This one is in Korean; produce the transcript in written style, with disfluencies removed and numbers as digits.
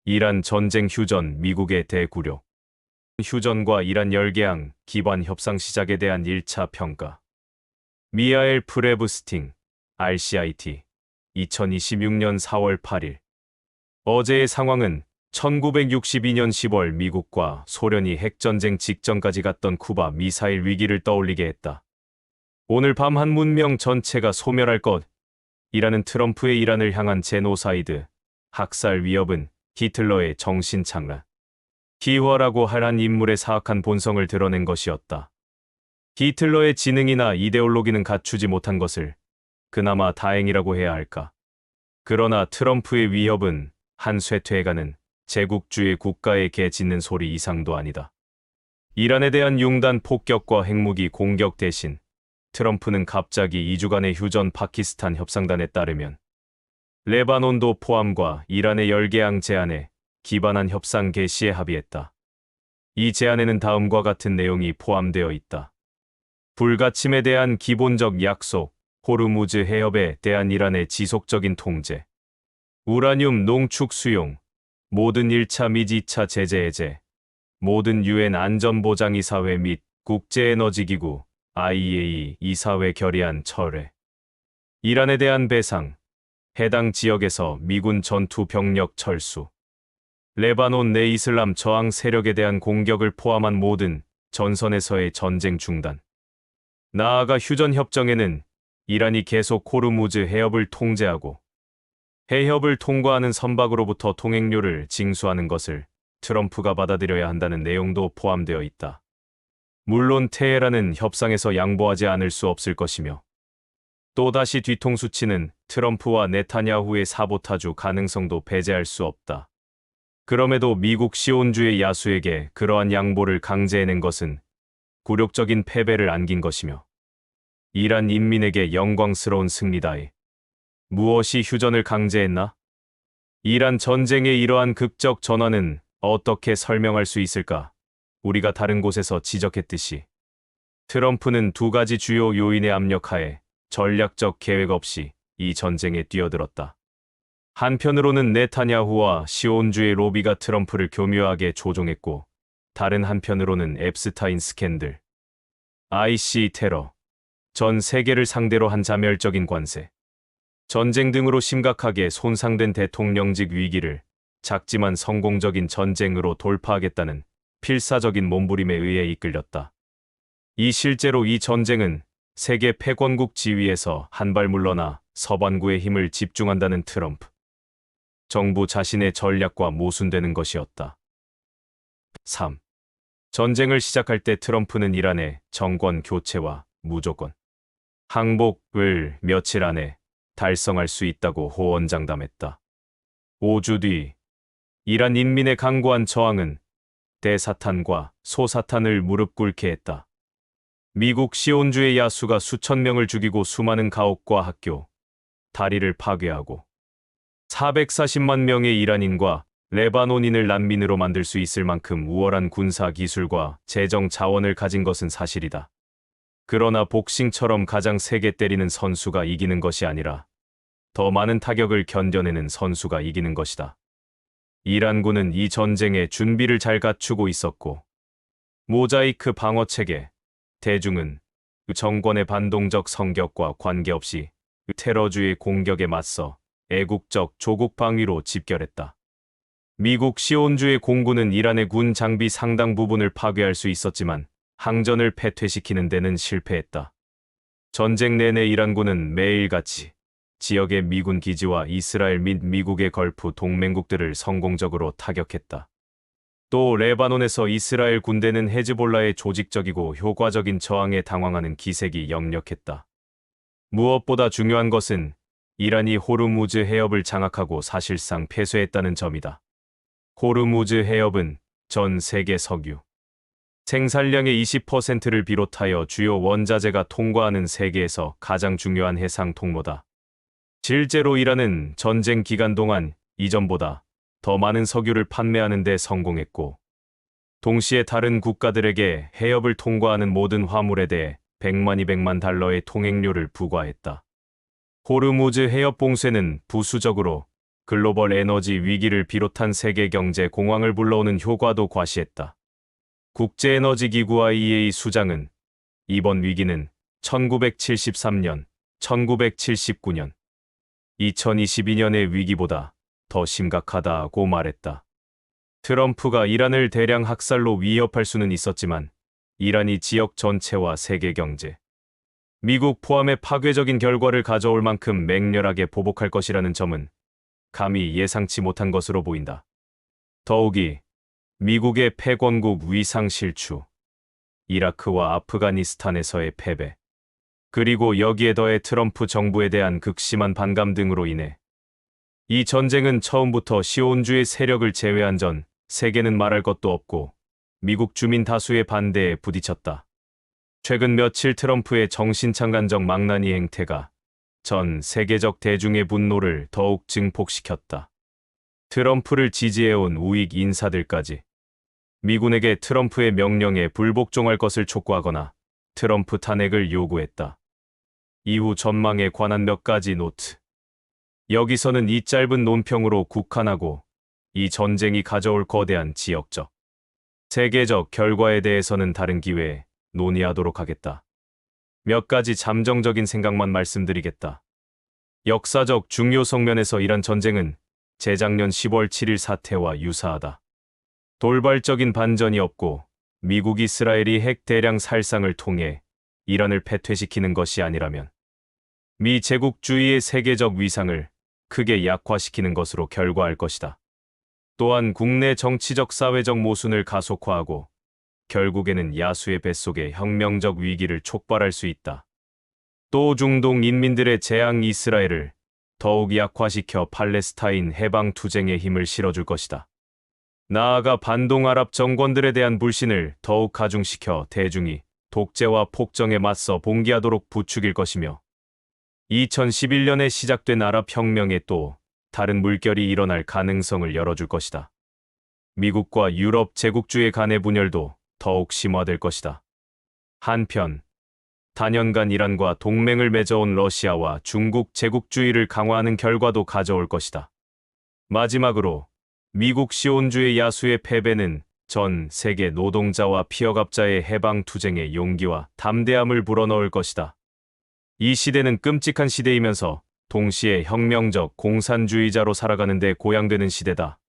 이란 전쟁 휴전 미국의 대구력. 휴전과 이란 열개항 기반 협상 시작에 대한 1차 평가. 미하엘 프레브스팅, RCIT. 2026년 4월 8일. 어제의 상황은 1962년 10월 미국과 소련이 핵전쟁 직전까지 갔던 쿠바 미사일 위기를 떠올리게 했다. 오늘 밤 한 문명 전체가 소멸할 것이라는 트럼프의 이란을 향한 제노사이드, 학살 위협은 히틀러의 정신착란, 희화라고 할 한 인물의 사악한 본성을 드러낸 것이었다. 히틀러의 지능이나 이데올로기는 갖추지 못한 것을 그나마 다행이라고 해야 할까. 그러나 트럼프의 위협은 한 쇠퇴해가는 제국주의 국가에 개 짖는 소리 이상도 아니다. 이란에 대한 융단 폭격과 핵무기 공격 대신 트럼프는 갑자기 2주간의 휴전 파키스탄 협상단에 따르면 레바논도 포함과 이란의 열개항 제안에 기반한 협상 개시에 합의했다. 이 제안에는 다음과 같은 내용이 포함되어 있다. 불가침에 대한 기본적 약속, 호르무즈 해협에 대한 이란의 지속적인 통제, 우라늄 농축 수용, 모든 1차 및 2차 제재 해제, 모든 유엔 안전보장이사회 및 국제에너지기구 IAEA 이사회 결의안 철회, 이란에 대한 배상, 해당 지역에서 미군 전투 병력 철수, 레바논 내 이슬람 저항 세력에 대한 공격을 포함한 모든 전선에서의 전쟁 중단. 나아가 휴전 협정에는 이란이 계속 호르무즈 해협을 통제하고 해협을 통과하는 선박으로부터 통행료를 징수하는 것을 트럼프가 받아들여야 한다는 내용도 포함되어 있다. 물론 테헤란은 협상에서 양보하지 않을 수 없을 것이며 또다시 뒤통수 치는 트럼프와 네타냐후의 사보타주 가능성도 배제할 수 없다. 그럼에도 미국 시온주의 야수에게 그러한 양보를 강제해낸 것은 굴욕적인 패배를 안긴 것이며 이란 인민에게 영광스러운 승리다에 무엇이 휴전을 강제했나? 이란 전쟁의 이러한 극적 전환은 어떻게 설명할 수 있을까? 우리가 다른 곳에서 지적했듯이 트럼프는 두 가지 주요 요인의 압력하에 전략적 계획 없이 이 전쟁에 뛰어들었다. 한편으로는 네타냐후와 시온주의 로비가 트럼프를 교묘하게 조종했고 다른 한편으로는 앱스타인 스캔들, IC 테러, 전 세계를 상대로 한 자멸적인 관세, 전쟁 등으로 심각하게 손상된 대통령직 위기를 작지만 성공적인 전쟁으로 돌파하겠다는 필사적인 몸부림에 의해 이끌렸다. 실제로 이 전쟁은 세계 패권국 지위에서 한 발 물러나 서반구의 힘을 집중한다는 트럼프 정부 자신의 전략과 모순되는 것이었다. 3. 전쟁을 시작할 때 트럼프는 이란의 정권 교체와 무조건 항복을 며칠 안에 달성할 수 있다고 호언장담했다. 5주 뒤 이란 인민의 강고한 저항은 대사탄과 소사탄을 무릎 꿇게 했다. 미국 시온주의 야수가 수천 명을 죽이고 수많은 가옥과 학교, 다리를 파괴하고 440만 명의 이란인과 레바논인을 난민으로 만들 수 있을 만큼 우월한 군사 기술과 재정 자원을 가진 것은 사실이다. 그러나 복싱처럼 가장 세게 때리는 선수가 이기는 것이 아니라 더 많은 타격을 견뎌내는 선수가 이기는 것이다. 이란군은 이 전쟁에 준비를 잘 갖추고 있었고 모자이크 방어체계, 대중은 정권의 반동적 성격과 관계없이 테러주의 공격에 맞서 애국적 조국 방위로 집결했다. 미국 시온주의 공군은 이란의 군 장비 상당 부분을 파괴할 수 있었지만 항전을 패퇴시키는 데는 실패했다. 전쟁 내내 이란군은 매일같이 지역의 미군 기지와 이스라엘 및 미국의 걸프 동맹국들을 성공적으로 타격했다. 또 레바논에서 이스라엘 군대는 헤즈볼라의 조직적이고 효과적인 저항에 당황하는 기색이 역력했다. 무엇보다 중요한 것은 이란이 호르무즈 해협을 장악하고 사실상 패쇄했다는 점이다. 호르무즈 해협은 전 세계 석유 생산량의 20%를 비롯하여 주요 원자재가 통과하는 세계에서 가장 중요한 해상 통로다. 실제로 이란은 전쟁 기간 동안 이전보다 더 많은 석유를 판매하는 데 성공했고 동시에 다른 국가들에게 해협을 통과하는 모든 화물에 대해 100만 200만 달러의 통행료를 부과했다. 호르무즈 해협 봉쇄는 부수적으로 글로벌 에너지 위기를 비롯한 세계 경제 공황을 불러오는 효과도 과시했다. 국제에너지기구 IEA 수장은 이번 위기는 1973년, 1979년, 2022년의 위기보다 더 심각하다고 말했다. 트럼프가 이란을 대량 학살로 위협할 수는 있었지만 이란이 지역 전체와 세계 경제, 미국 포함의 파괴적인 결과를 가져올 만큼 맹렬하게 보복할 것이라는 점은 감히 예상치 못한 것으로 보인다. 더욱이 미국의 패권국 위상 실추, 이라크와 아프가니스탄에서의 패배, 그리고 여기에 더해 트럼프 정부에 대한 극심한 반감 등으로 인해 이 전쟁은 처음부터 시온주의 세력을 제외한 전 세계는 말할 것도 없고 미국 주민 다수의 반대에 부딪혔다. 최근 며칠 트럼프의 정신창간적 망나니 행태가 전 세계적 대중의 분노를 더욱 증폭시켰다. 트럼프를 지지해온 우익 인사들까지 미군에게 트럼프의 명령에 불복종할 것을 촉구하거나 트럼프 탄핵을 요구했다. 이후 전망에 관한 몇 가지 노트. 여기서는 이 짧은 논평으로 국한하고 이 전쟁이 가져올 거대한 지역적, 세계적 결과에 대해서는 다른 기회에 논의하도록 하겠다. 몇 가지 잠정적인 생각만 말씀드리겠다. 역사적 중요성 면에서 이란 전쟁은 재작년 10월 7일 사태와 유사하다. 돌발적인 반전이 없고 미국 이스라엘이 핵 대량 살상을 통해 이란을 패퇴시키는 것이 아니라면 미 제국주의의 세계적 위상을 크게 약화시키는 것으로 결과할 것이다. 또한 국내 정치적 사회적 모순을 가속화하고 결국에는 야수의 뱃속에 혁명적 위기를 촉발할 수 있다. 또 중동 인민들의 재앙 이스라엘을 더욱 약화시켜 팔레스타인 해방 투쟁에 힘을 실어줄 것이다. 나아가 반동 아랍 정권들에 대한 불신을 더욱 가중시켜 대중이 독재와 폭정에 맞서 봉기하도록 부추길 것이며 2011년에 시작된 아랍 혁명에 또 다른 물결이 일어날 가능성을 열어줄 것이다. 미국과 유럽 제국주의 간의 분열도 더욱 심화될 것이다. 한편 단연간 이란과 동맹을 맺어온 러시아와 중국 제국주의를 강화하는 결과도 가져올 것이다. 마지막으로 미국 시온주의 야수의 패배는 전 세계 노동자와 피어갑자의 해방 투쟁의 용기와 담대함을 불어넣을 것이다. 이 시대는 끔찍한 시대이면서 동시에 혁명적 공산주의자로 살아가는 데 고양되는 시대다.